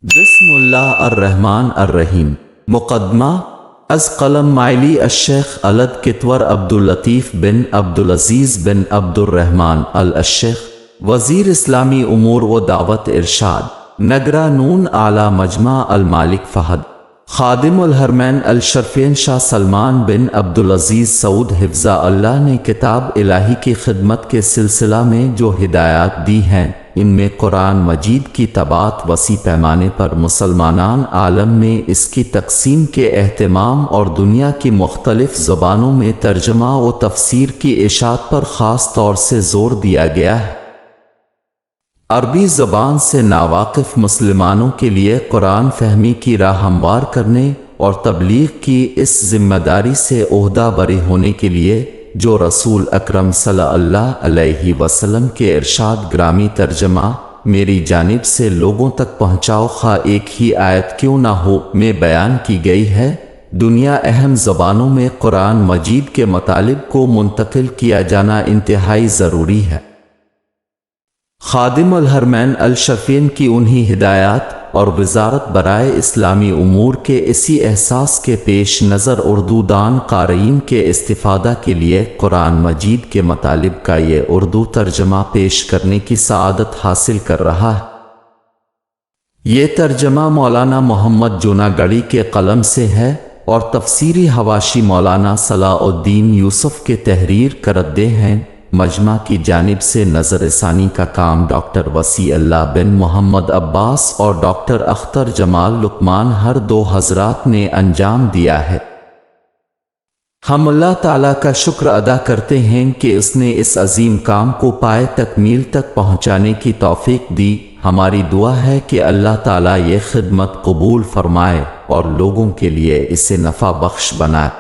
بسم اللہ الرحمن الرحیم۔ مقدمہ از قلم مائلی الشیخ علد کتور عبداللطیف بن عبدالعزیز بن عبدالرحمن الشیخ وزیر اسلامی امور و دعوت ارشاد نگرہ نون اعلیٰ مجمع المالک فہد خادم الحرمین الشرفین شاہ سلمان بن عبدالعزیز سعود حفظہ اللہ نے کتاب الہی کی خدمت کے سلسلہ میں جو ہدایات دی ہیں ان میں قرآن مجید کی طباعت وسیع پیمانے پر مسلمانان عالم میں اس کی تقسیم کے اہتمام اور دنیا کی مختلف زبانوں میں ترجمہ و تفسیر کی اشاعت پر خاص طور سے زور دیا گیا ہے۔ عربی زبان سے ناواقف مسلمانوں کے لیے قرآن فہمی کی راہ ہموار کرنے اور تبلیغ کی اس ذمہ داری سے عہدہ بری ہونے کے لیے جو رسول اکرم صلی اللہ علیہ وسلم کے ارشاد گرامی ترجمہ میری جانب سے لوگوں تک پہنچاؤ خواہ ایک ہی آیت کیوں نہ ہو میں بیان کی گئی ہے، دنیا اہم زبانوں میں قرآن مجید کے مطالب کو منتقل کیا جانا انتہائی ضروری ہے۔ خادم الحرمین الشرفین کی انہی ہدایات اور وزارت برائے اسلامی امور کے اسی احساس کے پیش نظر اردو دان قارئین کے استفادہ کے لیے قرآن مجید کے مطالب کا یہ اردو ترجمہ پیش کرنے کی سعادت حاصل کر رہا ہے۔ یہ ترجمہ مولانا محمد جوناگڑھی کے قلم سے ہے اور تفسیری حواشی مولانا صلاح الدین یوسف کے تحریر کردے ہیں۔ مجمع کی جانب سے نظر ثانی کا کام ڈاکٹر وسیع اللہ بن محمد عباس اور ڈاکٹر اختر جمال لقمان ہر دو حضرات نے انجام دیا ہے۔ ہم اللہ تعالیٰ کا شکر ادا کرتے ہیں کہ اس نے اس عظیم کام کو پائے تکمیل تک پہنچانے کی توفیق دی۔ ہماری دعا ہے کہ اللہ تعالیٰ یہ خدمت قبول فرمائے اور لوگوں کے لیے اسے نفع بخش بنائے۔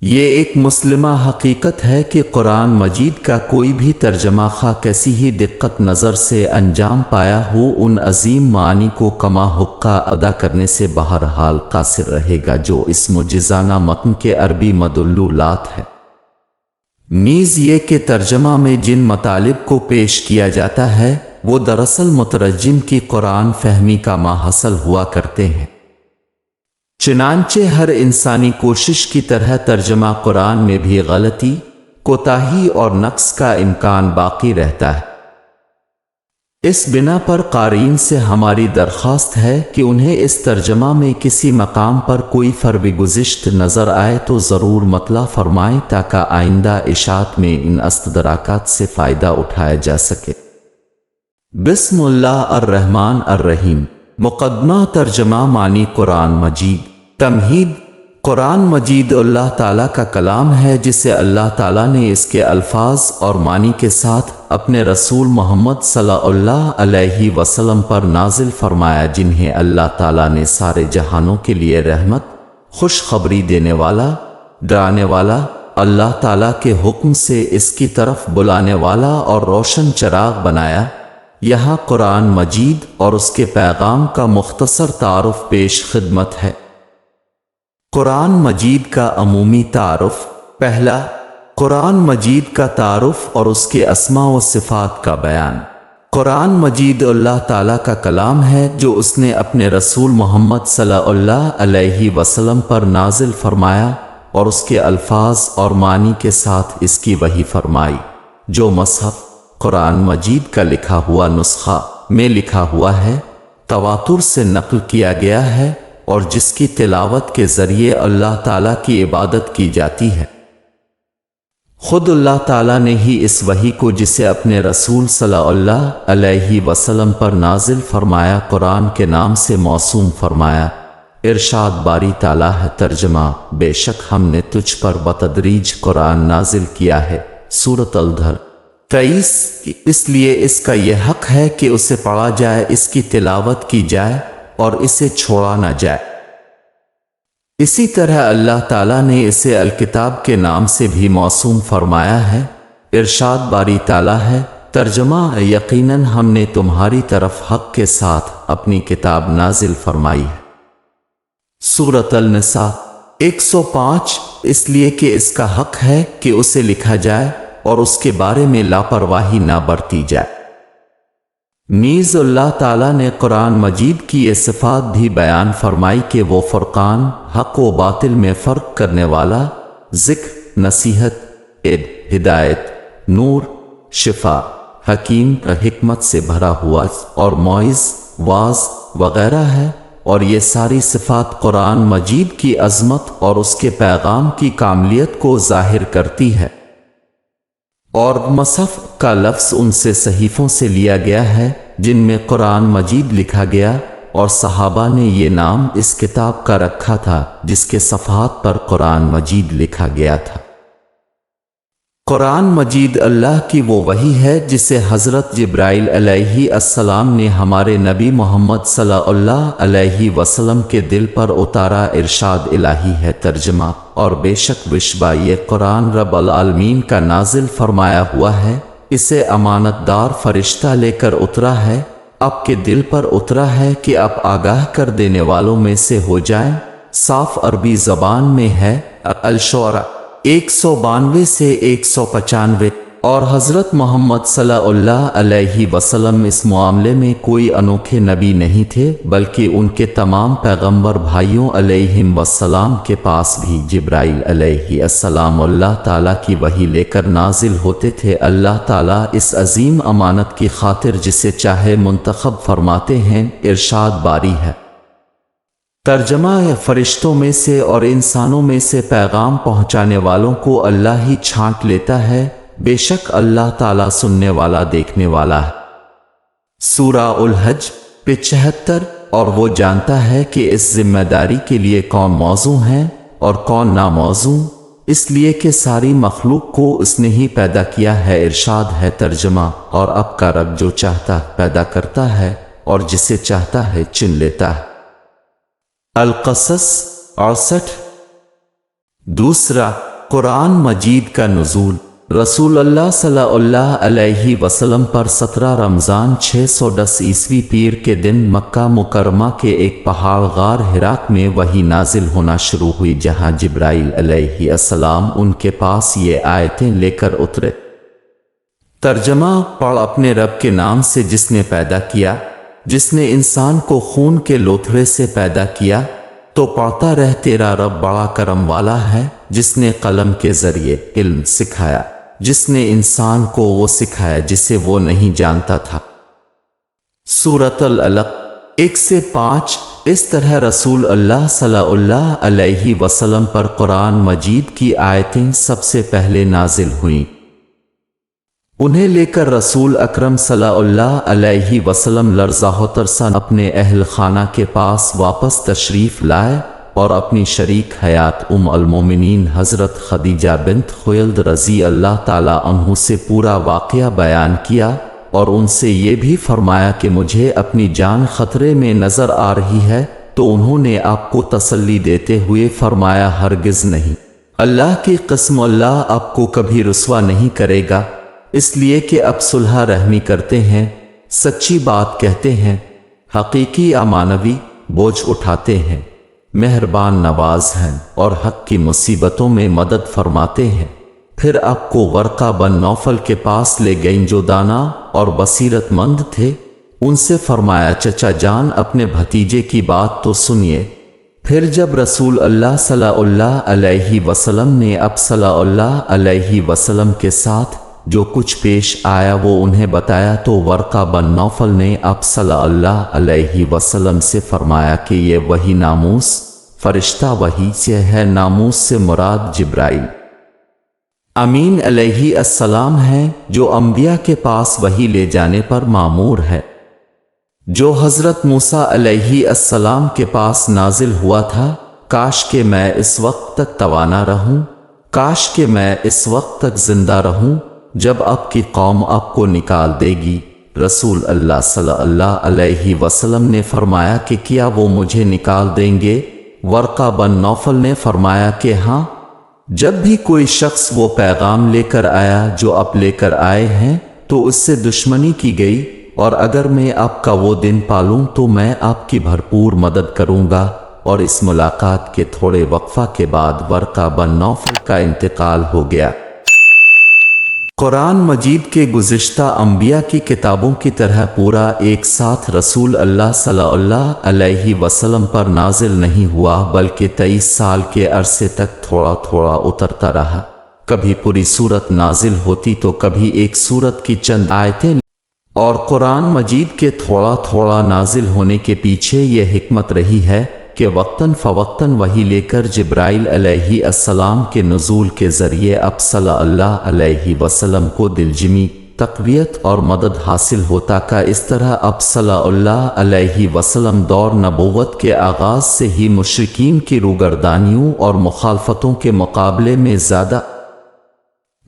یہ ایک مسلمہ حقیقت ہے کہ قرآن مجید کا کوئی بھی ترجمہ خواہ کیسی ہی دقت نظر سے انجام پایا ہو ان عظیم معانی کو کما حقہ ادا کرنے سے بہرحال قاصر رہے گا جو اس معجزانہ متن کے عربی مدلولات ہے۔ نیز یہ کہ ترجمہ میں جن مطالب کو پیش کیا جاتا ہے وہ دراصل مترجم کی قرآن فہمی کا ماحصل ہوا کرتے ہیں، چنانچہ ہر انسانی کوشش کی طرح ترجمہ قرآن میں بھی غلطی، کوتاہی اور نقص کا امکان باقی رہتا ہے۔ اس بنا پر قارئین سے ہماری درخواست ہے کہ انہیں اس ترجمہ میں کسی مقام پر کوئی فرق گزشت نظر آئے تو ضرور مطلع فرمائیں تاکہ آئندہ اشاعت میں ان استدراکات سے فائدہ اٹھایا جا سکے۔ بسم اللہ الرحمن الرحیم۔ مقدمہ ترجمہ معنی قرآن مجید۔ تمہید: قرآن مجید اللہ تعالیٰ کا کلام ہے جسے اللہ تعالیٰ نے اس کے الفاظ اور معنی کے ساتھ اپنے رسول محمد صلی اللہ علیہ وسلم پر نازل فرمایا، جنہیں اللہ تعالیٰ نے سارے جہانوں کے لیے رحمت، خوشخبری دینے والا، ڈرانے والا، اللہ تعالیٰ کے حکم سے اس کی طرف بلانے والا اور روشن چراغ بنایا۔ یہاں قرآن مجید اور اس کے پیغام کا مختصر تعارف پیش خدمت ہے۔ قرآن مجید کا عمومی تعارف۔ پہلا، قرآن مجید کا تعارف اور اس کے اسماء و صفات کا بیان۔ قرآن مجید اللہ تعالیٰ کا کلام ہے جو اس نے اپنے رسول محمد صلی اللہ علیہ وسلم پر نازل فرمایا اور اس کے الفاظ اور معنی کے ساتھ اس کی وحی فرمائی، جو مصحف قرآن مجید کا لکھا ہوا نسخہ میں لکھا ہوا ہے، تواتر سے نقل کیا گیا ہے اور جس کی تلاوت کے ذریعے اللہ تعالیٰ کی عبادت کی جاتی ہے۔ خود اللہ تعالیٰ نے ہی اس وحی کو جسے اپنے رسول صلی اللہ علیہ وسلم پر نازل فرمایا قرآن کے نام سے موسوم فرمایا۔ ارشاد باری تعالیٰ ہے ترجمہ: بے شک ہم نے تجھ پر بتدریج قرآن نازل کیا ہے۔ سورۃ الدھر 23۔ اس لیے اس کا یہ حق ہے کہ اسے پڑھا جائے، اس کی تلاوت کی جائے اور اسے چھوڑا نہ جائے۔ اسی طرح اللہ تعالیٰ نے اسے الکتاب کے نام سے بھی موسوم فرمایا ہے۔ ارشاد باری تعالیٰ ہے ترجمہ: یقیناً ہم نے تمہاری طرف حق کے ساتھ اپنی کتاب نازل فرمائی ہے۔ سورۃ النساء 105۔ اس لیے کہ اس کا حق ہے کہ اسے لکھا جائے اور اس کے بارے میں لاپرواہی نہ برتی جائے۔ نیز اللہ تعالیٰ نے قرآن مجید کی یہ صفات بھی بیان فرمائی کہ وہ فرقان، حق و باطل میں فرق کرنے والا، ذکر، نصیحت، ہدایت، نور، شفا، حکیم، حکمت سے بھرا ہوا اور موعظ، واعظ وغیرہ ہے، اور یہ ساری صفات قرآن مجید کی عظمت اور اس کے پیغام کی کاملیت کو ظاہر کرتی ہے۔ اور مصحف کا لفظ ان سے صحیفوں سے لیا گیا ہے جن میں قرآن مجید لکھا گیا، اور صحابہ نے یہ نام اس کتاب کا رکھا تھا جس کے صفحات پر قرآن مجید لکھا گیا تھا۔ قرآن مجید اللہ کی وہ وحی ہے جسے حضرت جبرائیل علیہ السلام نے ہمارے نبی محمد صلی اللہ علیہ وسلم کے دل پر اتارا۔ ارشاد الہی ہے ترجمہ، اور بے شک بشبہ یہ قرآن رب العالمین کا نازل فرمایا ہوا ہے، اسے امانت دار فرشتہ لے کر اترا ہے، آپ کے دل پر اترا ہے کہ آپ آگاہ کر دینے والوں میں سے ہو جائیں۔ صاف عربی زبان میں ہے۔ الشعراء 192 سے 195۔ اور حضرت محمد صلی اللہ علیہ وسلم اس معاملے میں کوئی انوکھے نبی نہیں تھے، بلکہ ان کے تمام پیغمبر بھائیوں علیہم السلام کے پاس بھی جبرائیل علیہ السلام اللہ تعالیٰ کی وحی لے کر نازل ہوتے تھے۔ اللہ تعالیٰ اس عظیم امانت کی خاطر جسے چاہے منتخب فرماتے ہیں۔ ارشاد باری ہے ترجمہ ہے، فرشتوں میں سے اور انسانوں میں سے پیغام پہنچانے والوں کو اللہ ہی چھانٹ لیتا ہے، بے شک اللہ تعالیٰ سننے والا دیکھنے والا ہے۔ سورہ الحج 75۔ اور وہ جانتا ہے کہ اس ذمہ داری کے لیے کون موزوں ہیں اور کون ناموزوں، اس لیے کہ ساری مخلوق کو اس نے ہی پیدا کیا ہے۔ ارشاد ہے ترجمہ، اور اب کا رب جو چاہتا پیدا کرتا ہے اور جسے چاہتا ہے چن لیتا ہے۔ القصص 68۔ دوسرا، قرآن مجید کا نزول۔ رسول اللہ صلی اللہ علیہ وسلم پر 17 رمضان 610 عیسوی پیر کے دن مکہ مکرمہ کے ایک پہاڑ غار حراء میں وحی نازل ہونا شروع ہوئی، جہاں جبرائیل علیہ السلام ان کے پاس یہ آیتیں لے کر اترے۔ ترجمہ، پڑھ اپنے رب کے نام سے جس نے پیدا کیا، جس نے انسان کو خون کے لوتھڑے سے پیدا کیا، تو پڑھتا رہ تیرا رب بڑا کرم والا ہے، جس نے قلم کے ذریعے علم سکھایا، جس نے انسان کو وہ سکھایا جسے وہ نہیں جانتا تھا۔ سورۃ العلق 1 سے 5۔ اس طرح رسول اللہ صلی اللہ علیہ وسلم پر قرآن مجید کی آیتیں سب سے پہلے نازل ہوئیں۔ انہیں لے کر رسول اکرم صلی اللہ علیہ وسلم لرزہ و ترساں اپنے اہل خانہ کے پاس واپس تشریف لائے، اور اپنی شریک حیات ام المومنین حضرت خدیجہ بنت خویلد رضی اللہ تعالی عنہ سے پورا واقعہ بیان کیا، اور ان سے یہ بھی فرمایا کہ مجھے اپنی جان خطرے میں نظر آ رہی ہے، تو انہوں نے آپ کو تسلی دیتے ہوئے فرمایا ہرگز نہیں، اللہ کی قسم اللہ آپ کو کبھی رسوا نہیں کرے گا، اس لیے کہ اب صلح رحمی کرتے ہیں، سچی بات کہتے ہیں، حقیقی امانوی بوجھ اٹھاتے ہیں، مہربان نواز ہیں، اور حق کی مصیبتوں میں مدد فرماتے ہیں۔ پھر آپ کو ورقہ بن نوفل کے پاس لے گئیں جو دانا اور بصیرت مند تھے، ان سے فرمایا چچا جان اپنے بھتیجے کی بات تو سنیے۔ پھر جب رسول اللہ صلی اللہ علیہ وسلم نے اب صلی اللہ علیہ وسلم کے ساتھ جو کچھ پیش آیا وہ انہیں بتایا، تو ورقہ بن نوفل نے اب صلی اللہ علیہ وسلم سے فرمایا کہ یہ وہی ناموس فرشتہ وحی سے ہے، ناموس سے مراد جبرائیل امین علیہ السلام ہے، جو انبیاء کے پاس وحی لے جانے پر مامور ہے، جو حضرت موسیٰ علیہ السلام کے پاس نازل ہوا تھا۔ کاش کہ میں اس وقت تک توانا رہوں، کاش کہ میں اس وقت تک زندہ رہوں جب آپ کی قوم آپ کو نکال دے گی۔ رسول اللہ صلی اللہ علیہ وسلم نے فرمایا کہ کیا وہ مجھے نکال دیں گے؟ ورقہ بن نوفل نے فرمایا کہ ہاں، جب بھی کوئی شخص وہ پیغام لے کر آیا جو آپ لے کر آئے ہیں تو اس سے دشمنی کی گئی، اور اگر میں آپ کا وہ دن پالوں تو میں آپ کی بھرپور مدد کروں گا۔ اور اس ملاقات کے تھوڑے وقفہ کے بعد ورقہ بن نوفل کا انتقال ہو گیا۔ قرآن مجید کے گزشتہ انبیاء کی کتابوں کی طرح پورا ایک ساتھ رسول اللہ صلی اللہ علیہ وسلم پر نازل نہیں ہوا، بلکہ 23 سال کے عرصے تک تھوڑا تھوڑا اترتا رہا۔ کبھی پوری سورت نازل ہوتی تو کبھی ایک سورت کی چند آیتیں، اور قرآن مجید کے تھوڑا تھوڑا نازل ہونے کے پیچھے یہ حکمت رہی ہے کہ وقتاً فوقتاً وحی لے کر جبرائیل علیہ السلام کے نزول کے ذریعے اب صلی اللہ علیہ وسلم کو دلجمی، تقویت اور مدد حاصل ہوتا کا اس طرح اب صلی اللہ علیہ وسلم دور نبوت کے آغاز سے ہی مشرکین کی روگردانیوں اور مخالفتوں کے مقابلے میں زیادہ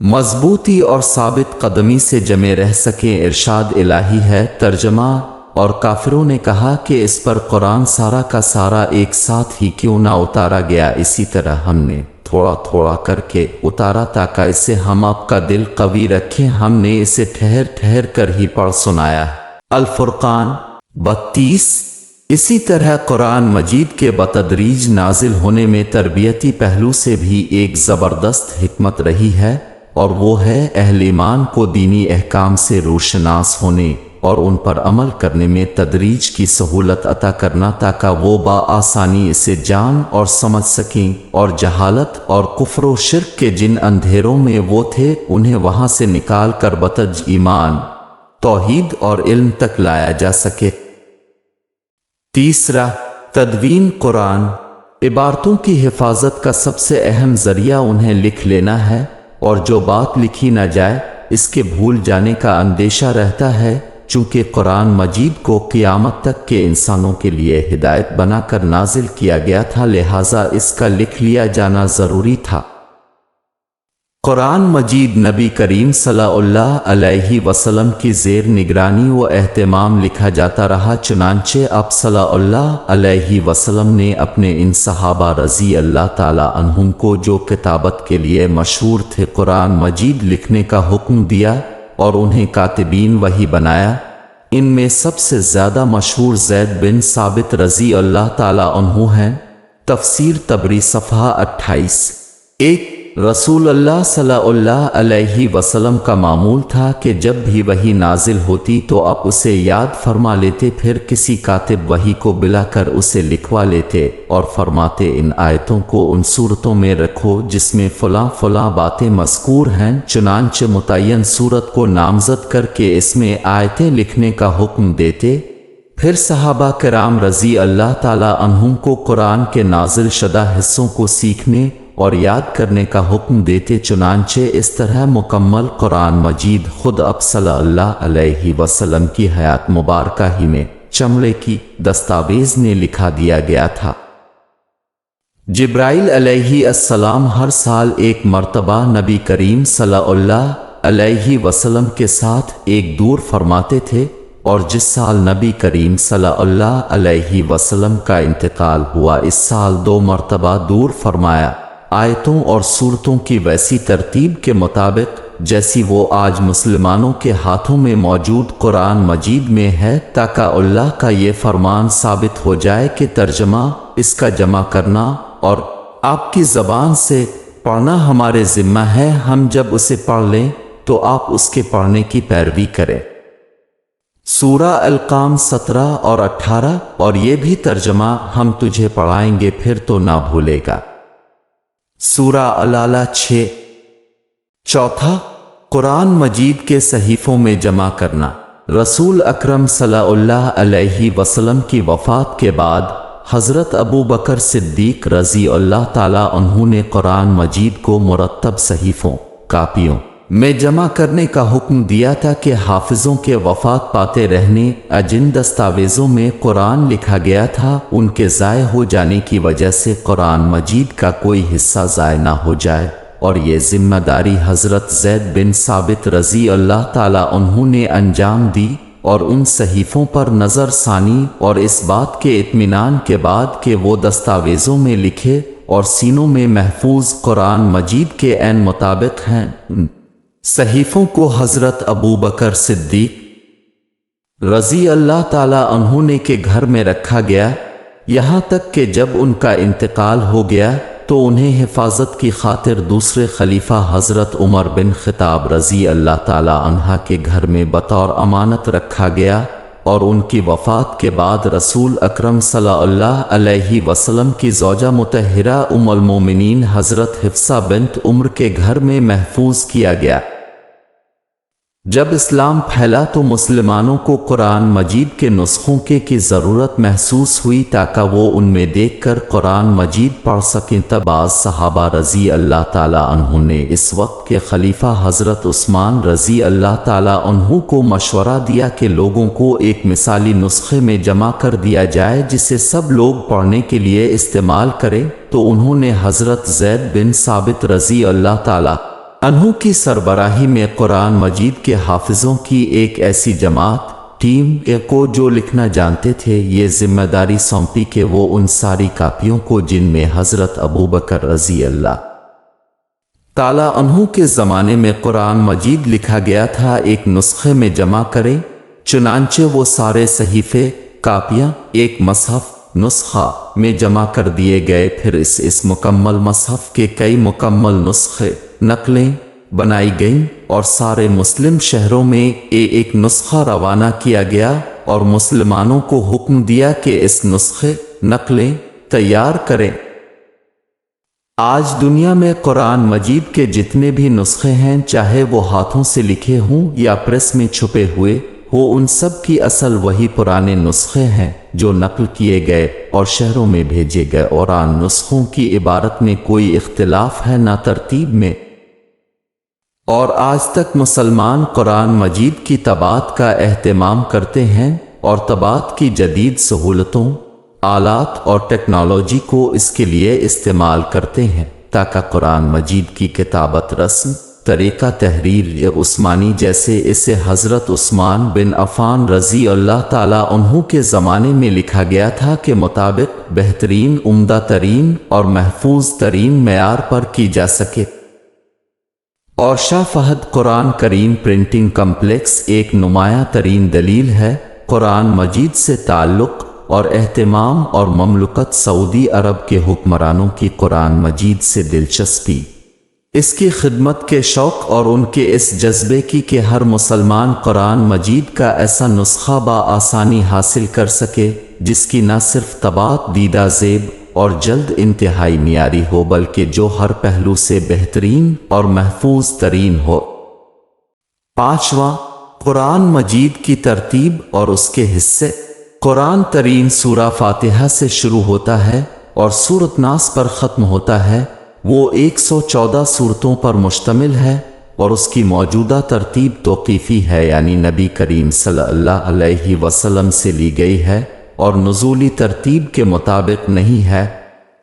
مضبوطی اور ثابت قدمی سے جمے رہ سکیں، ارشاد الہی ہے۔ ترجمہ: اور کافروں نے کہا کہ اس پر قرآن سارا کا سارا ایک ساتھ ہی کیوں نہ اتارا گیا، اسی طرح ہم نے تھوڑا تھوڑا کر کے اتارا تاکہ اسے ہم آپ کا دل قوی رکھیں، ہم نے اسے ٹھہر ٹھہر کر ہی پڑھ سنایا ہے۔ الفرقان 32۔ اسی طرح قرآن مجید کے بتدریج نازل ہونے میں تربیتی پہلو سے بھی ایک زبردست حکمت رہی ہے، اور وہ ہے اہل ایمان کو دینی احکام سے روشناس ہونے اور ان پر عمل کرنے میں تدریج کی سہولت عطا کرنا تاکہ وہ بآسانی اسے جان اور سمجھ سکیں، اور جہالت اور کفر و شرک کے جن اندھیروں میں وہ تھے انہیں وہاں سے نکال کر بتدریج ایمان، توحید اور علم تک لایا جا سکے۔ تیسرا، تدوین قرآن۔ عبارتوں کی حفاظت کا سب سے اہم ذریعہ انہیں لکھ لینا ہے، اور جو بات لکھی نہ جائے اس کے بھول جانے کا اندیشہ رہتا ہے، چونکہ قرآن مجید کو قیامت تک کے انسانوں کے لیے ہدایت بنا کر نازل کیا گیا تھا، لہٰذا اس کا لکھ لیا جانا ضروری تھا۔ قرآن مجید نبی کریم صلی اللہ علیہ وسلم کی زیر نگرانی و اہتمام لکھا جاتا رہا، چنانچہ اب صلی اللہ علیہ وسلم نے اپنے ان صحابہ رضی اللہ تعالی عنہم کو جو کتابت کے لیے مشہور تھے قرآن مجید لکھنے کا حکم دیا اور انہیں کاتبین وحی بنایا۔ ان میں سب سے زیادہ مشہور زید بن ثابت رضی اللہ تعالی عنہ ہیں۔ تفسیر طبری صفحہ 28۔ ایک رسول اللہ صلی اللہ علیہ وسلم کا معمول تھا کہ جب بھی وحی نازل ہوتی تو آپ اسے یاد فرما لیتے، پھر کسی کاتب وحی کو بلا کر اسے لکھوا لیتے اور فرماتے ان آیتوں کو ان صورتوں میں رکھو جس میں فلاں فلاں باتیں مذکور ہیں، چنانچہ متعین صورت کو نامزد کر کے اس میں آیتیں لکھنے کا حکم دیتے۔ پھر صحابہ کرام رضی اللہ تعالی عنہم کو قرآن کے نازل شدہ حصوں کو سیکھنے اور یاد کرنے کا حکم دیتے، چنانچہ اس طرح مکمل قرآن مجید خود اب صلی اللہ علیہ وسلم کی حیات مبارکہ ہی میں چمڑے کی دستاویز نے لکھا دیا گیا تھا۔ جبرائیل علیہ السلام ہر سال ایک مرتبہ نبی کریم صلی اللہ علیہ وسلم کے ساتھ ایک دور فرماتے تھے، اور جس سال نبی کریم صلی اللہ علیہ وسلم کا انتقال ہوا اس سال 2 مرتبہ دور فرمایا، آیتوں اور صورتوں کی ویسی ترتیب کے مطابق جیسی وہ آج مسلمانوں کے ہاتھوں میں موجود قرآن مجید میں ہے، تاکہ اللہ کا یہ فرمان ثابت ہو جائے کہ ترجمہ، اس کا جمع کرنا اور آپ کی زبان سے پڑھنا ہمارے ذمہ ہے، ہم جب اسے پڑھ لیں تو آپ اس کے پڑھنے کی پیروی کریں۔ سورہ القام 17 اور 18۔ اور یہ بھی ترجمہ ہم تجھے پڑھائیں گے پھر تو نہ بھولے گا۔ سورہ العلا 6۔ چوتھا، قرآن مجید کے صحیفوں میں جمع کرنا۔ رسول اکرم صلی اللہ علیہ وسلم کی وفات کے بعد حضرت ابو بکر صدیق رضی اللہ تعالی عنہ نے قرآن مجید کو مرتب صحیفوں، کاپیوں میں جمع کرنے کا حکم دیا تھا کہ حافظوں کے وفات پاتے رہنے جن دستاویزوں میں قرآن لکھا گیا تھا ان کے ضائع ہو جانے کی وجہ سے قرآن مجید کا کوئی حصہ ضائع نہ ہو جائے، اور یہ ذمہ داری حضرت زید بن ثابت رضی اللہ تعالی عنہ نے انجام دی، اور ان صحیفوں پر نظر ثانی اور اس بات کے اطمینان کے بعد کہ وہ دستاویزوں میں لکھے اور سینوں میں محفوظ قرآن مجید کے عین مطابق ہیں، صحیفوں کو حضرت ابو بکر صدیق رضی اللہ تعالی عنہ نے کے گھر میں رکھا گیا، یہاں تک کہ جب ان کا انتقال ہو گیا تو انہیں حفاظت کی خاطر دوسرے خلیفہ حضرت عمر بن خطاب رضی اللہ تعالی عنہ کے گھر میں بطور امانت رکھا گیا، اور ان کی وفات کے بعد رسول اکرم صلی اللہ علیہ وسلم کی زوجہ مطہرہ ام المومنین حضرت حفصہ بنت عمر کے گھر میں محفوظ کیا گیا۔ جب اسلام پھیلا تو مسلمانوں کو قرآن مجید کے نسخوں کی ضرورت محسوس ہوئی تاکہ وہ ان میں دیکھ کر قرآن مجید پڑھ سکیں۔ تب بعض صحابہ رضی اللہ تعالیٰ عنہ نے اس وقت کے خلیفہ حضرت عثمان رضی اللہ تعالیٰ عنہ کو مشورہ دیا کہ لوگوں کو ایک مثالی نسخے میں جمع کر دیا جائے جسے سب لوگ پڑھنے کے لیے استعمال کریں، تو انہوں نے حضرت زید بن ثابت رضی اللہ تعالیٰ عنہ کی سربراہی میں قرآن مجید کے حافظوں کی ایک ایسی جماعت ٹیم کو جو لکھنا جانتے تھے یہ ذمہ داری سونپی کہ وہ ان ساری کاپیوں کو جن میں حضرت ابوبکر رضی اللہ تعالیٰ عنہ کے زمانے میں قرآن مجید لکھا گیا تھا ایک نسخے میں جمع کریں۔ چنانچہ وہ سارے صحیفے، کاپیاں ایک مصحف نسخہ میں جمع کر دیے گئے۔ پھر اس مکمل مصحف کے کئی مکمل نسخے نقلیں بنائی گئیں اور سارے مسلم شہروں میں ایک نسخہ روانہ کیا گیا، اور مسلمانوں کو حکم دیا کہ اس نسخے نقلیں تیار کریں۔ آج دنیا میں قرآن مجید کے جتنے بھی نسخے ہیں، چاہے وہ ہاتھوں سے لکھے ہوں یا پریس میں چھپے ہوئے ہو، ان سب کی اصل وہی پرانے نسخے ہیں جو نقل کیے گئے اور شہروں میں بھیجے گئے، اور ان نسخوں کی عبارت میں کوئی اختلاف ہے نہ ترتیب میں۔ اور آج تک مسلمان قرآن مجید کی طباعت کا اہتمام کرتے ہیں اور طباعت کی جدید سہولتوں، آلات اور ٹیکنالوجی کو اس کے لیے استعمال کرتے ہیں تاکہ قرآن مجید کی کتابت رسم، طریقہ تحریر عثمانی جیسے اسے حضرت عثمان بن عفان رضی اللہ تعالیٰ عنہ کے زمانے میں لکھا گیا تھا کے مطابق بہترین، عمدہ ترین اور محفوظ ترین معیار پر کی جا سکے۔ اور شاہ فہد قرآن کریم پرنٹنگ کمپلیکس ایک نمایاں ترین دلیل ہے۔ قرآن مجید سے تعلق اور اہتمام اور مملکت سعودی عرب کے حکمرانوں کی قرآن مجید سے دلچسپی، اس کی خدمت کے شوق اور ان کے اس جذبے کی کہ ہر مسلمان قرآن مجید کا ایسا نسخہ بآسانی حاصل کر سکے جس کی نہ صرف طباعت دیدہ زیب اور جلد انتہائی معیاری ہو بلکہ جو ہر پہلو سے بہترین اور محفوظ ترین ہو۔ پانچواں، قرآن مجید کی ترتیب اور اس کے حصے۔ قرآن ترین سورہ فاتحہ سے شروع ہوتا ہے اور سورۃ ناس پر ختم ہوتا ہے۔ وہ 114 سورتوں پر مشتمل ہے اور اس کی موجودہ ترتیب توقیفی ہے، یعنی نبی کریم صلی اللہ علیہ وسلم سے لی گئی ہے اور نزولی ترتیب کے مطابق نہیں ہے،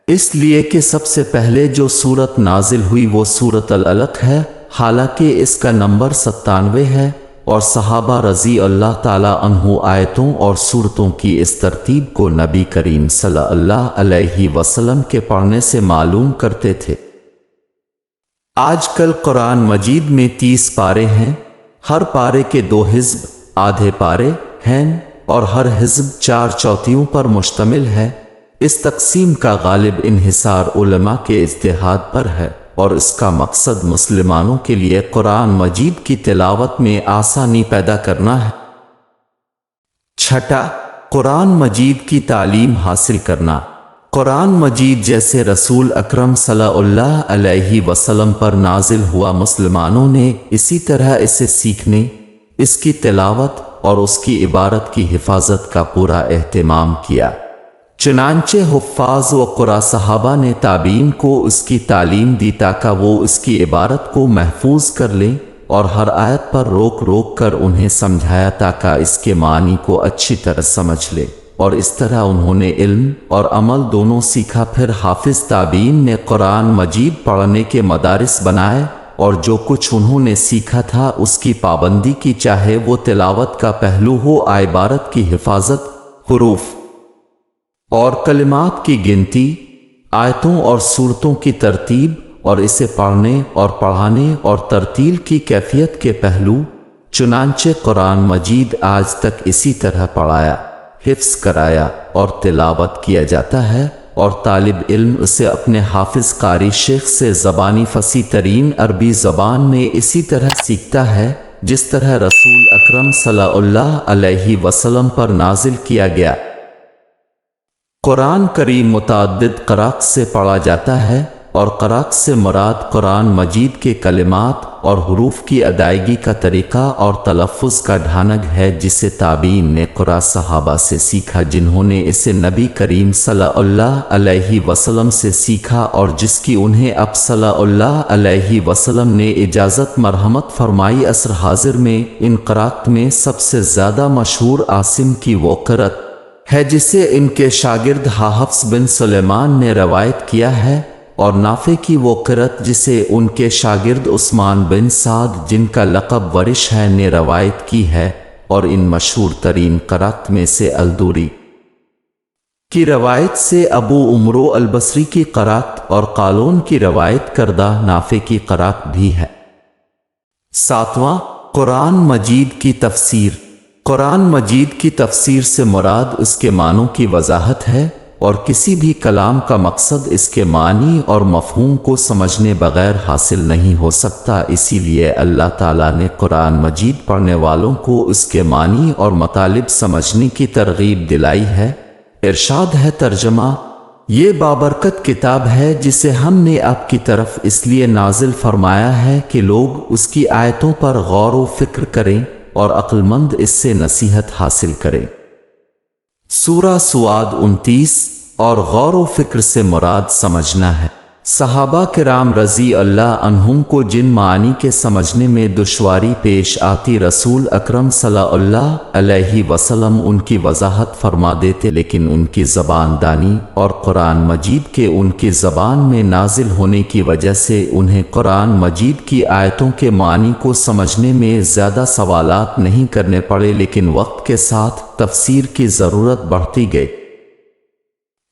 اس لیے کہ سب سے پہلے جو سورت نازل ہوئی وہ سورۃ العلق ہے، حالانکہ اس کا نمبر 97 ہے، اور صحابہ رضی اللہ تعالیٰ عنہ آیتوں اور سورتوں کی اس ترتیب کو نبی کریم صلی اللہ علیہ وسلم کے پڑھنے سے معلوم کرتے تھے۔ آج کل قرآن مجید میں 30 پارے ہیں، ہر پارے کے 2 حزب آدھے پارے ہیں اور ہر حزب 4 چوتھیوں پر مشتمل ہے۔ اس تقسیم کا غالب انحصار علماء کے اجتہاد پر ہے اور اس کا مقصد مسلمانوں کے لیے قرآن مجید کی تلاوت میں آسانی پیدا کرنا ہے۔ چھٹا، قرآن مجید کی تعلیم حاصل کرنا۔ قرآن مجید جیسے رسول اکرم صلی اللہ علیہ وسلم پر نازل ہوا، مسلمانوں نے اسی طرح اسے سیکھنے، اس کی تلاوت اور اس کی عبارت کی حفاظت کا پورا اہتمام کیا۔ چنانچہ حفاظ و قراء صحابہ نے تابعین کو اس کی تعلیم دی تاکہ وہ اس کی عبارت کو محفوظ کر لیں، اور ہر آیت پر روک روک کر انہیں سمجھایا تاکہ اس کے معنی کو اچھی طرح سمجھ لے، اور اس طرح انہوں نے علم اور عمل دونوں سیکھا۔ پھر حافظ تابعین نے قرآن مجید پڑھنے کے مدارس بنائے اور جو کچھ انہوں نے سیکھا تھا اس کی پابندی کی، چاہے وہ تلاوت کا پہلو ہو، عبارت کی حفاظت، حروف اور کلمات کی گنتی، آیتوں اور سورتوں کی ترتیب، اور اسے پڑھنے اور پڑھانے اور ترتیل کی کیفیت کے پہلو۔ چنانچہ قرآن مجید آج تک اسی طرح پڑھایا، حفظ کرایا اور تلاوت کیا جاتا ہے، اور طالب علم اسے اپنے حافظ قاری شیخ سے زبانی فصیح ترین عربی زبان میں اسی طرح سیکھتا ہے جس طرح رسول اکرم صلی اللہ علیہ وسلم پر نازل کیا گیا۔ قرآن کریم متعدد قراءات سے پڑھا جاتا ہے، اور قراءت سے مراد قرآن مجید کے کلمات اور حروف کی ادائیگی کا طریقہ اور تلفظ کا ڈھانگ ہے، جسے تابعین نے قرآن صحابہ سے سیکھا جنہوں نے اسے نبی کریم صلی اللہ علیہ وسلم سے سیکھا، اور جس کی انہیں اب صلی اللہ علیہ وسلم نے اجازت مرحمت فرمائی۔ عصر حاضر میں ان قراءات میں سب سے زیادہ مشہور عاصم کی وہ قراءت ہے جسے ان کے شاگرد حفص بن سلیمان نے روایت کیا ہے، اور نافع کی وہ قراءت جسے ان کے شاگرد عثمان بن سعد جن کا لقب ورش ہے نے روایت کی ہے، اور ان مشہور ترین قراءات میں سے الدوری کی روایت سے ابو عمرو البصری کی قراءت اور قالون کی روایت کردہ نافع کی قراءت بھی ہے۔ ساتواں، قرآن مجید کی تفسیر۔ قرآن مجید کی تفسیر سے مراد اس کے معنوں کی وضاحت ہے، اور کسی بھی کلام کا مقصد اس کے معنی اور مفہوم کو سمجھنے بغیر حاصل نہیں ہو سکتا۔ اسی لیے اللہ تعالیٰ نے قرآن مجید پڑھنے والوں کو اس کے معنی اور مطالب سمجھنے کی ترغیب دلائی ہے۔ ارشاد ہے ترجمہ: یہ بابرکت کتاب ہے جسے ہم نے آپ کی طرف اس لیے نازل فرمایا ہے کہ لوگ اس کی آیتوں پر غور و فکر کریں اور عقل مند اس سے نصیحت حاصل کریں۔ سورہ سواد 29 اور غور و فکر سے مراد سمجھنا ہے۔ صحابہ کرام رضی اللہ عنہم کو جن معانی کے سمجھنے میں دشواری پیش آتی رسول اکرم صلی اللہ علیہ وسلم ان کی وضاحت فرما دیتے، لیکن ان کی زبان دانی اور قرآن مجید کے ان کی زبان میں نازل ہونے کی وجہ سے انہیں قرآن مجید کی آیتوں کے معانی کو سمجھنے میں زیادہ سوالات نہیں کرنے پڑے، لیکن وقت کے ساتھ تفسیر کی ضرورت بڑھتی گئی۔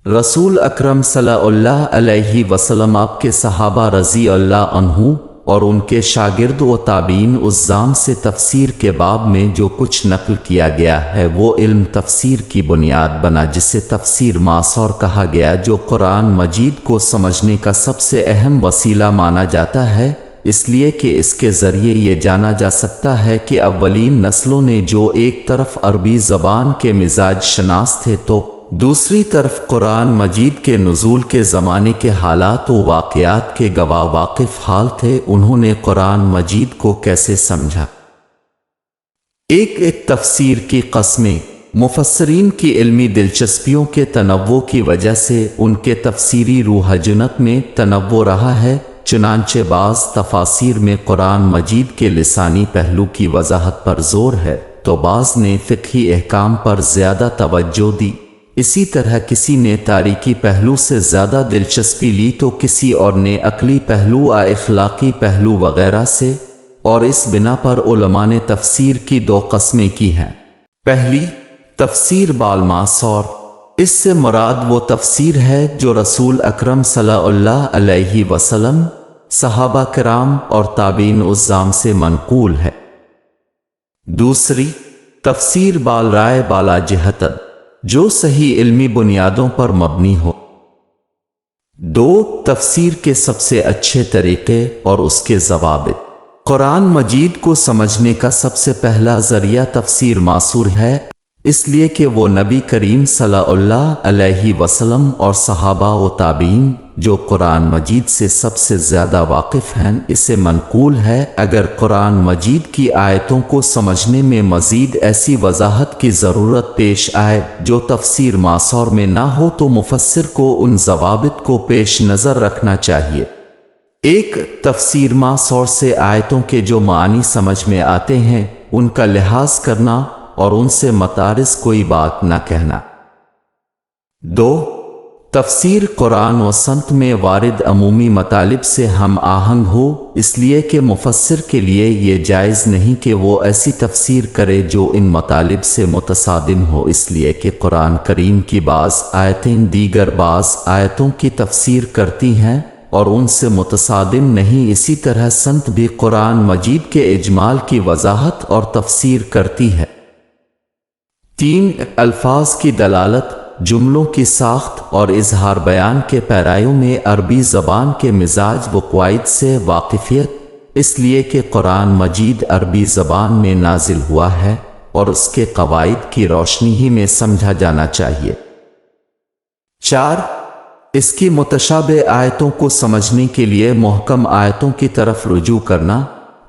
رسول اکرم صلی اللہ علیہ وسلم آپ کے صحابہ رضی اللہ عنہ اور ان کے شاگرد و تابعین عظام سے تفسیر کے باب میں جو کچھ نقل کیا گیا ہے وہ علم تفسیر کی بنیاد بنا، جسے تفسیر معاصر کہا گیا، جو قرآن مجید کو سمجھنے کا سب سے اہم وسیلہ مانا جاتا ہے، اس لیے کہ اس کے ذریعے یہ جانا جا سکتا ہے کہ اولین نسلوں نے جو ایک طرف عربی زبان کے مزاج شناس تھے تو دوسری طرف قرآن مجید کے نزول کے زمانے کے حالات و واقعات کے گواہ واقف حال تھے، انہوں نے قرآن مجید کو کیسے سمجھا۔ ایک تفسیر کی قسمیں۔ مفسرین کی علمی دلچسپیوں کے تنوع کی وجہ سے ان کے تفسیری روح جنت میں تنوع رہا ہے، چنانچہ بعض تفاسیر میں قرآن مجید کے لسانی پہلو کی وضاحت پر زور ہے، تو بعض نے فقہی احکام پر زیادہ توجہ دی۔ اسی طرح کسی نے تاریخی پہلو سے زیادہ دلچسپی لی تو کسی اور نے عقلی پہلو یا اخلاقی پہلو وغیرہ سے، اور اس بنا پر علماء نے تفسیر کی دو قسمیں کی ہیں۔ پہلی، تفسیر بالمعصور۔ اس سے مراد وہ تفسیر ہے جو رسول اکرم صلی اللہ علیہ وسلم، صحابہ کرام اور تابعین عظام سے منقول ہے۔ دوسری، تفسیر بالرائے بالا جہتد، جو صحیح علمی بنیادوں پر مبنی ہو۔ دو، تفسیر کے سب سے اچھے طریقے اور اس کے ضوابط۔ قرآن مجید کو سمجھنے کا سب سے پہلا ذریعہ تفسیر معصور ہے، اس لیے کہ وہ نبی کریم صلی اللہ علیہ وسلم اور صحابہ و تابعین جو قرآن مجید سے سب سے زیادہ واقف ہیں اسے منقول ہے۔ اگر قرآن مجید کی آیتوں کو سمجھنے میں مزید ایسی وضاحت کی ضرورت پیش آئے جو تفسیر معصور میں نہ ہو تو مفسر کو ان ضوابط کو پیش نظر رکھنا چاہیے۔ ایک، تفسیر معصور سے آیتوں کے جو معنی سمجھ میں آتے ہیں ان کا لحاظ کرنا اور ان سے متعارض کوئی بات نہ کہنا۔ دو، تفسیر قرآن و سنت میں وارد عمومی مطالب سے ہم آہنگ ہو، اس لیے کہ مفسر کے لیے یہ جائز نہیں کہ وہ ایسی تفسیر کرے جو ان مطالب سے متصادم ہو، اس لیے کہ قرآن کریم کی بعض آیتیں دیگر بعض آیتوں کی تفسیر کرتی ہیں اور ان سے متصادم نہیں۔ اسی طرح سنت بھی قرآن مجید کے اجمال کی وضاحت اور تفسیر کرتی ہے۔ تین، الفاظ کی دلالت جملوں کی ساخت اور اظہار بیان کے پیرایوں میں عربی زبان کے مزاج و قواعد سے واقفیت، اس لیے کہ قرآن مجید عربی زبان میں نازل ہوا ہے اور اس کے قواعد کی روشنی ہی میں سمجھا جانا چاہیے۔ 4، اس کی متشابہ آیتوں کو سمجھنے کے لیے محکم آیتوں کی طرف رجوع کرنا،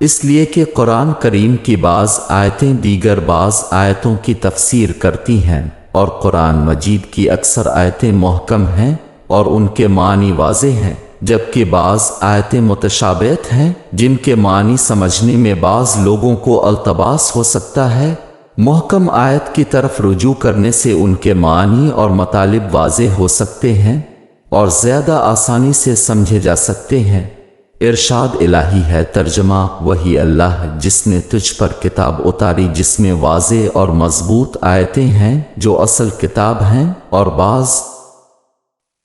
اس لیے کہ قرآن کریم کی بعض آیتیں دیگر بعض آیتوں کی تفسیر کرتی ہیں، اور قرآن مجید کی اکثر آیتیں محکم ہیں اور ان کے معنی واضح ہیں، جبکہ بعض آیتیں متشابہت ہیں جن کے معنی سمجھنے میں بعض لوگوں کو التباس ہو سکتا ہے۔ محکم آیت کی طرف رجوع کرنے سے ان کے معنی اور مطالب واضح ہو سکتے ہیں اور زیادہ آسانی سے سمجھے جا سکتے ہیں۔ ارشاد الہی ہے، ترجمہ وہی اللہ ہے جس نے تجھ پر کتاب اتاری جس میں واضح اور مضبوط آیتیں ہیں جو اصل کتاب ہیں، اور بعض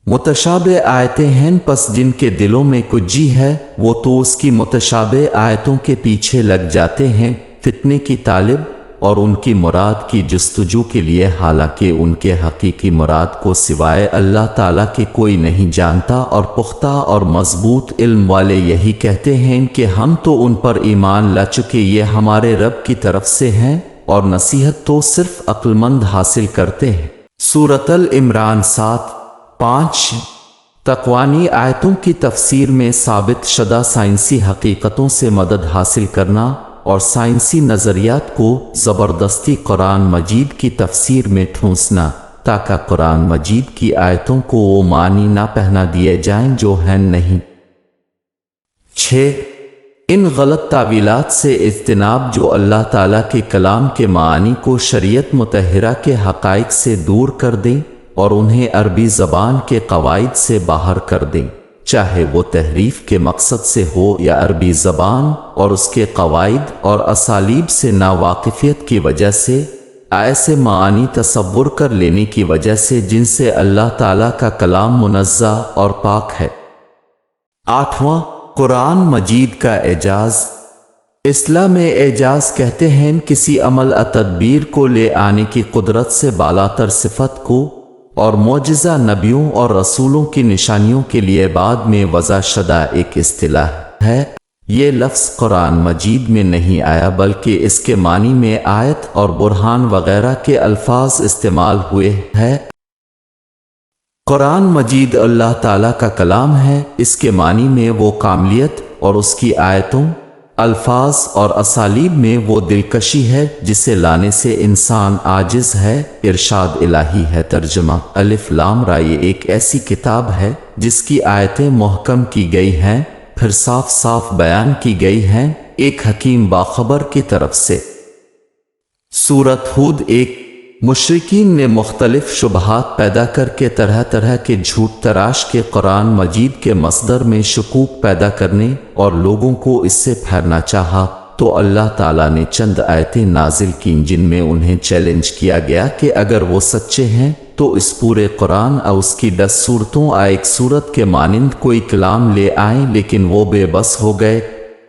متشابہ آیتیں ہیں، پس جن کے دلوں میں کجی ہے وہ تو اس کی متشابہ آیتوں کے پیچھے لگ جاتے ہیں فتنے کی طالب اور ان کی مراد کی جستجو کے لیے، حالانکہ ان کے حقیقی مراد کو سوائے اللہ تعالیٰ کے کوئی نہیں جانتا، اور پختہ اور مضبوط علم والے یہی کہتے ہیں کہ ہم تو ان پر ایمان لا چکے، یہ ہمارے رب کی طرف سے ہیں، اور نصیحت تو صرف عقل مند حاصل کرتے ہیں۔ سورۃ العمران 7:5۔ تقوانی آیتوں کی تفسیر میں ثابت شدہ سائنسی حقیقتوں سے مدد حاصل کرنا اور سائنسی نظریات کو زبردستی قرآن مجید کی تفسیر میں ٹھونسنا، تاکہ قرآن مجید کی آیتوں کو وہ معنی نہ پہنا دیے جائیں جو ہیں نہیں۔ 6، ان غلط تعویلات سے اجتناب جو اللہ تعالیٰ کے کلام کے معانی کو شریعت مطہرہ کے حقائق سے دور کر دیں اور انہیں عربی زبان کے قواعد سے باہر کر دیں، چاہے وہ تحریف کے مقصد سے ہو یا عربی زبان اور اس کے قواعد اور اسالیب سے ناواقفیت کی وجہ سے، ایسے معانی تصور کر لینے کی وجہ سے جن سے اللہ تعالیٰ کا کلام منزہ اور پاک ہے۔ 8واں، قرآن مجید کا اعجاز۔ اصطلاح میں اعجاز کہتے ہیں کسی عمل تدبیر کو لے آنے کی قدرت سے بالاتر صفت کو، اور معجزہ نبیوں اور رسولوں کی نشانیوں کے لیے بعد میں وضع شدہ ایک اصطلاح ہے۔ یہ لفظ قرآن مجید میں نہیں آیا بلکہ اس کے معنی میں آیت اور برہان وغیرہ کے الفاظ استعمال ہوئے ہیں۔ قرآن مجید اللہ تعالیٰ کا کلام ہے، اس کے معنی میں وہ کاملیت اور اس کی آیتوں، الفاظ اور اسالیب میں وہ دلکشی ہے جسے لانے سے انسان عاجز ہے۔ ارشاد الہی ہے، ترجمہ الف لام را، یہ ایک ایسی کتاب ہے جس کی آیتیں محکم کی گئی ہیں، پھر صاف صاف بیان کی گئی ہیں ایک حکیم باخبر کی طرف سے۔ سورۃ ہود 1۔ مشرکین نے مختلف شبہات پیدا کر کے طرح طرح کے جھوٹ تراش کے قرآن مجید کے مصدر میں شکوک پیدا کرنے اور لوگوں کو اس سے پھیرنا چاہا، تو اللہ تعالیٰ نے چند آیتیں نازل کیں جن میں انہیں چیلنج کیا گیا کہ اگر وہ سچے ہیں تو اس پورے قرآن اور اس کی 10 صورتوں ایک صورت کے مانند کوئی کلام لے آئیں، لیکن وہ بے بس ہو گئے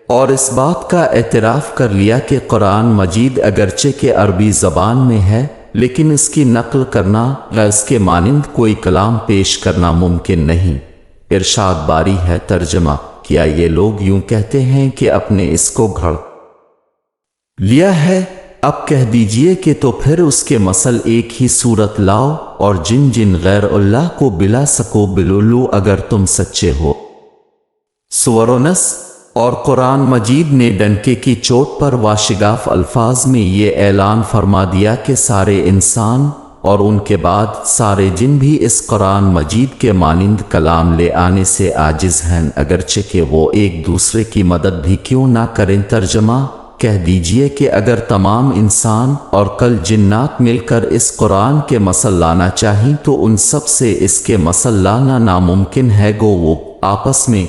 اور اس بات کا اعتراف کر لیا کہ قرآن مجید اگرچہ کہ عربی زبان میں ہے لیکن اس کی نقل کرنا یا اس کے مانند کوئی کلام پیش کرنا ممکن نہیں۔ ارشاد باری ہے، ترجمہ کیا یہ لوگ یوں کہتے ہیں کہ اپنے اس کو گھڑ لیا ہے؟ اب کہہ دیجئے کہ تو پھر اس کے مثل ایک ہی صورت لاؤ اور جن جن غیر اللہ کو بلا سکو بلولو اگر تم سچے ہو۔ سورۃ النس۔ اور قرآن مجید نے ڈنکے کی چوٹ پر واشگاف الفاظ میں یہ اعلان فرما دیا کہ سارے انسان اور ان کے بعد سارے جن بھی اس قرآن مجید کے مانند کلام لے آنے سے عاجز ہیں، اگرچہ کہ وہ ایک دوسرے کی مدد بھی کیوں نہ کریں۔ ترجمہ کہہ دیجئے کہ اگر تمام انسان اور کل جنات مل کر اس قرآن کے مثل لانا چاہیں تو ان سب سے اس کے مثل لانا ناممکن ہے، گو وہ آپس میں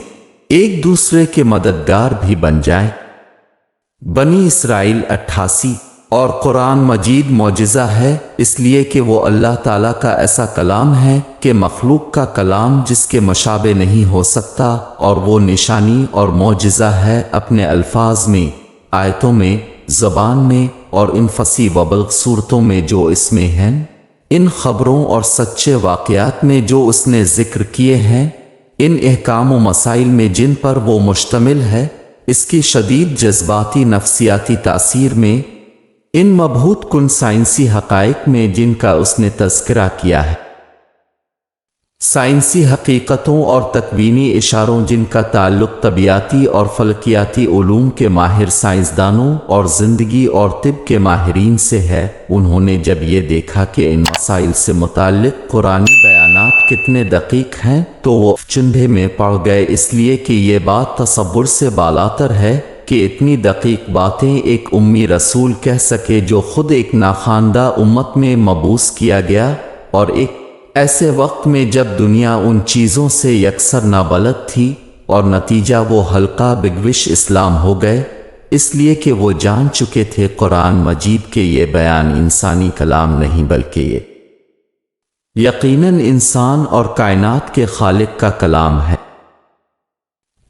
ایک دوسرے کے مددگار بھی بن جائیں۔ بنی اسرائیل 88۔ اور قرآن مجید معجزہ ہے اس لیے کہ وہ اللہ تعالیٰ کا ایسا کلام ہے کہ مخلوق کا کلام جس کے مشابہ نہیں ہو سکتا، اور وہ نشانی اور معجزہ ہے اپنے الفاظ میں، آیتوں میں، زبان میں اور ان فصیح و بلغ صورتوں میں جو اس میں ہیں۔ ان خبروں اور سچے واقعات میں جو اس نے ذکر کیے ہیں، ان احکام و مسائل میں جن پر وہ مشتمل ہے، اس کی شدید جذباتی نفسیاتی تاثیر میں، ان مبہوت کن سائنسی حقائق میں جن کا اس نے تذکرہ کیا ہے، سائنسی حقیقتوں اور تکوینی اشاروں جن کا تعلق طبیعیاتی اور فلکیاتی علوم کے ماہر سائنسدانوں اور زندگی اور طب کے ماہرین سے ہے، انہوں نے جب یہ دیکھا کہ ان مسائل سے متعلق قرآنی بیانات کتنے دقیق ہیں تو وہ چندھے میں پڑ گئے، اس لیے کہ یہ بات تصور سے بالاتر ہے کہ اتنی دقیق باتیں ایک امی رسول کہہ سکے جو خود ایک ناخواندہ امت میں مبعوث کیا گیا، اور ایک ایسے وقت میں جب دنیا ان چیزوں سے یکسر نابلد تھی، اور نتیجہ وہ حلقہ بگوش اسلام ہو گئے، اس لیے کہ وہ جان چکے تھے قرآن مجید کے یہ بیان انسانی کلام نہیں بلکہ یہ یقیناً انسان اور کائنات کے خالق کا کلام ہے۔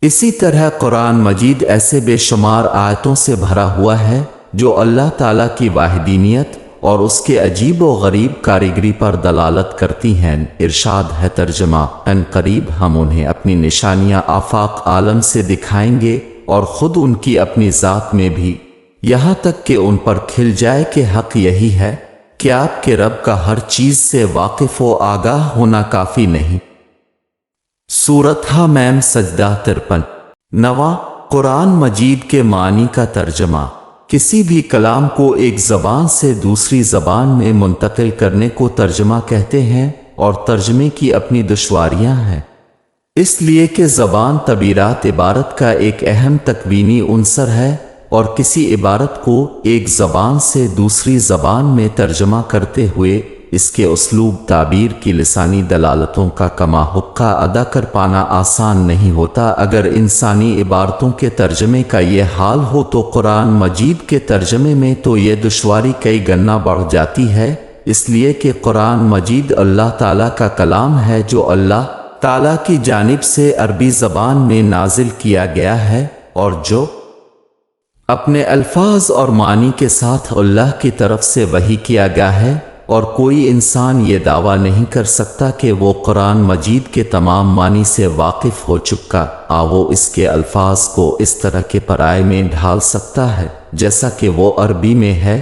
اسی طرح قرآن مجید ایسے بے شمار آیتوں سے بھرا ہوا ہے جو اللہ تعالیٰ کی واحدانیت اور اس کے عجیب و غریب کاریگری پر دلالت کرتی ہیں۔ ارشاد ہے ترجمہ، ان قریب ہم انہیں اپنی نشانیاں آفاق عالم سے دکھائیں گے اور خود ان کی اپنی ذات میں بھی، یہاں تک کہ ان پر کھل جائے کہ حق یہی ہے کہ آپ کے رب کا ہر چیز سے واقف و آگاہ ہونا کافی نہیں۔ سورۃ حم سجدہ 53۔ قرآن مجید کے معنی کا ترجمہ۔ کسی بھی کلام کو ایک زبان سے دوسری زبان میں منتقل کرنے کو ترجمہ کہتے ہیں، اور ترجمے کی اپنی دشواریاں ہیں، اس لیے کہ زبان تعبیرات عبارت کا ایک اہم تکوینی عنصر ہے، اور کسی عبارت کو ایک زبان سے دوسری زبان میں ترجمہ کرتے ہوئے اس کے اسلوب تعبیر کی لسانی دلالتوں کا کما حقہ ادا کر پانا آسان نہیں ہوتا۔ اگر انسانی عبارتوں کے ترجمے کا یہ حال ہو تو قرآن مجید کے ترجمے میں تو یہ دشواری کئی گنا بڑھ جاتی ہے، اس لیے کہ قرآن مجید اللہ تعالیٰ کا کلام ہے جو اللہ تعالیٰ کی جانب سے عربی زبان میں نازل کیا گیا ہے، اور جو اپنے الفاظ اور معنی کے ساتھ اللہ کی طرف سے وحی کیا گیا ہے، اور کوئی انسان یہ دعویٰ نہیں کر سکتا کہ وہ قرآن مجید کے تمام معنی سے واقف ہو چکا، وہ اس کے الفاظ کو اس طرح کے پرائے میں ڈھال سکتا ہے جیسا کہ وہ عربی میں ہے۔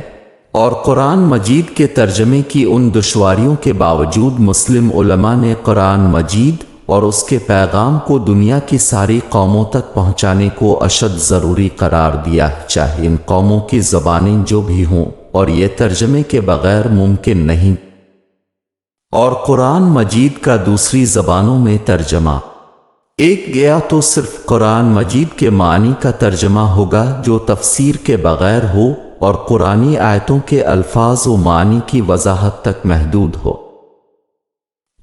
اور قرآن مجید کے ترجمے کی ان دشواریوں کے باوجود مسلم علماء نے قرآن مجید اور اس کے پیغام کو دنیا کی ساری قوموں تک پہنچانے کو اشد ضروری قرار دیا، چاہے ان قوموں کی زبانیں جو بھی ہوں، اور یہ ترجمے کے بغیر ممکن نہیں۔ اور قرآن مجید کا دوسری زبانوں میں ترجمہ ایک گیا تو صرف قرآن مجید کے معنی کا ترجمہ ہوگا جو تفسیر کے بغیر ہو اور قرآنی آیتوں کے الفاظ و معنی کی وضاحت تک محدود ہو۔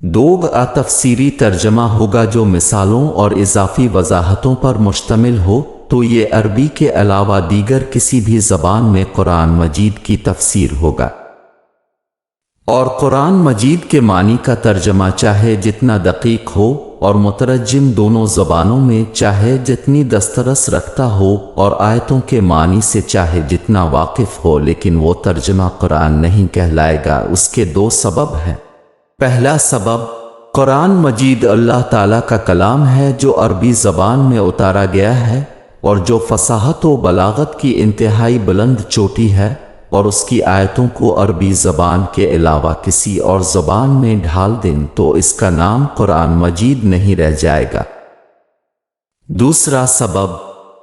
دوگا تفسیری ترجمہ ہوگا جو مثالوں اور اضافی وضاحتوں پر مشتمل ہو، تو یہ عربی کے علاوہ دیگر کسی بھی زبان میں قرآن مجید کی تفسیر ہوگا۔ اور قرآن مجید کے معنی کا ترجمہ چاہے جتنا دقیق ہو اور مترجم دونوں زبانوں میں چاہے جتنی دسترس رکھتا ہو اور آیتوں کے معنی سے چاہے جتنا واقف ہو، لیکن وہ ترجمہ قرآن نہیں کہلائے گا۔ اس کے دو سبب ہیں۔ پہلا سبب، قرآن مجید اللہ تعالیٰ کا کلام ہے جو عربی زبان میں اتارا گیا ہے، اور جو فصاحت و بلاغت کی انتہائی بلند چوٹی ہے، اور اس کی آیتوں کو عربی زبان کے علاوہ کسی اور زبان میں ڈھال دیں تو اس کا نام قرآن مجید نہیں رہ جائے گا۔ دوسرا سبب،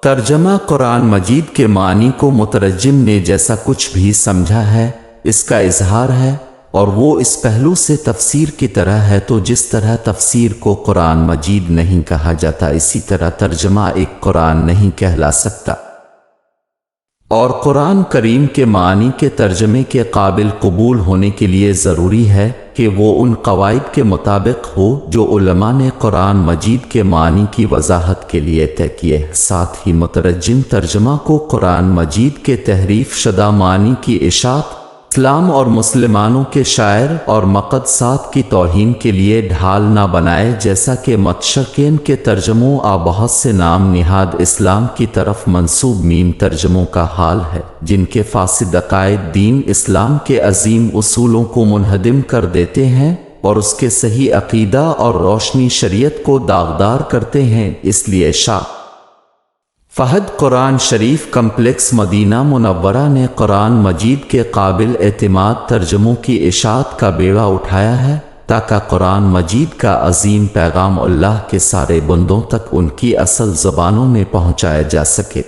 ترجمہ قرآن مجید کے معنی کو مترجم نے جیسا کچھ بھی سمجھا ہے اس کا اظہار ہے، اور وہ اس پہلو سے تفسیر کی طرح ہے، تو جس طرح تفسیر کو قرآن مجید نہیں کہا جاتا اسی طرح ترجمہ ایک قرآن نہیں کہلا سکتا۔ اور قرآن کریم کے معنی کے ترجمے کے قابل قبول ہونے کے لیے ضروری ہے کہ وہ ان قواعد کے مطابق ہو جو علماء نے قرآن مجید کے معنی کی وضاحت کے لیے طے کیے۔ ساتھ ہی مترجم ترجمہ کو قرآن مجید کے تحریف شدہ معنی کی اشاعت اسلام اور مسلمانوں کے شاعر اور مقدسات کی توہین کے لیے ڈھال نہ بنائے، جیسا کہ متشرقین کے ترجموں بہت سے نام نہاد اسلام کی طرف منسوب میم ترجموں کا حال ہے، جن کے فاسد عقائد دین اسلام کے عظیم اصولوں کو منہدم کر دیتے ہیں اور اس کے صحیح عقیدہ اور روشنی شریعت کو داغدار کرتے ہیں۔ اس لیے شاہ فہد قرآن شریف کمپلیکس مدینہ منورہ نے قرآن مجید کے قابل اعتماد ترجموں کی اشاعت کا بیڑا اٹھایا ہے، تاکہ قرآن مجید کا عظیم پیغام اللہ کے سارے بندوں تک ان کی اصل زبانوں میں پہنچایا جا سکے۔